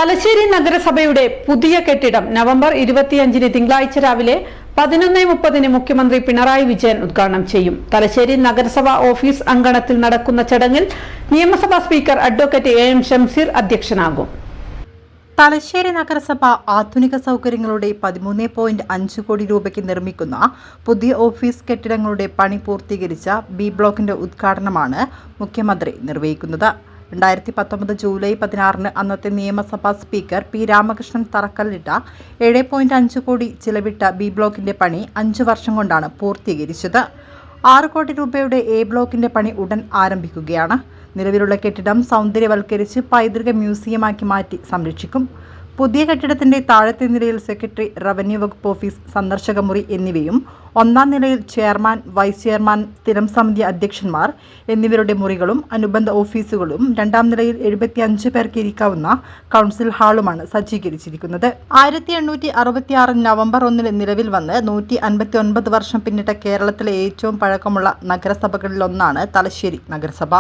തലശ്ശേരി നഗരസഭയുടെ പുതിയ കെട്ടിടം നവംബർ 25 തിങ്കളാഴ്ച രാവിലെ 11:30 മുഖ്യമന്ത്രി പിണറായി വിജയൻ ഉദ്ഘാടനം ചെയ്യും. തലശ്ശേരി നഗരസഭാ ഓഫീസ് അങ്കണത്തിൽ നടക്കുന്ന ചടങ്ങിൽ നിയമസഭാ സ്പീക്കർ അഡ്വക്കേറ്റ് AM ഷംസീർ അധ്യക്ഷനാകും. തലശ്ശേരി നഗരസഭ ആധുനിക സൗകര്യങ്ങളുടെ 13.5 കോടി രൂപയ്ക്ക് നിർമ്മിക്കുന്ന പുതിയ ഓഫീസ് കെട്ടിടങ്ങളുടെ പണി പൂർത്തീകരിച്ച ബി ബ്ലോക്കിന്റെ ഉദ്ഘാടനമാണ് മുഖ്യമന്ത്രി നിർവഹിക്കുന്നത്. 2019 ജൂലൈ 16 അന്നത്തെ നിയമസഭാ സ്പീക്കർ പി രാമകൃഷ്ണൻ തറക്കല്ലിട്ട 7.5 കോടി ചിലവിട്ട ബി ബ്ലോക്കിന്റെ പണി 5 വർഷം കൊണ്ടാണ് പൂർത്തീകരിച്ചത്. 6 കോടി രൂപയുടെ എ ബ്ലോക്കിന്റെ പണി ഉടൻ ആരംഭിക്കുകയാണ്. നിലവിലുള്ള കെട്ടിടം സൗന്ദര്യവൽക്കരിച്ച് പൈതൃക മ്യൂസിയമാക്കി മാറ്റി സംരക്ഷിക്കും. പുതിയ കെട്ടിടത്തിന്റെ താഴത്തെ നിലയിൽ സെക്രട്ടറി, റവന്യൂ വകുപ്പ് ഓഫീസ്, സന്ദർശക മുറി എന്നിവയും, 1-ാം നിലയിൽ ചെയർമാൻ, വൈസ് ചെയർമാൻ, സ്ഥിരം സമിതി അധ്യക്ഷന്മാർ എന്നിവരുടെ മുറികളും അനുബന്ധ ഓഫീസുകളും, 2-ാം നിലയിൽ 75 പേർക്ക് ഇരിക്കാവുന്ന കൗൺസിൽ ഹാളുമാണ് സജ്ജീകരിച്ചിരിക്കുന്നത്. 1866 നവംബർ 1 നിലവിൽ വന്ന് 159 വർഷം പിന്നിട്ട കേരളത്തിലെ ഏറ്റവും പഴക്കമുള്ള നഗരസഭകളിലൊന്നാണ് തലശ്ശേരി നഗരസഭ.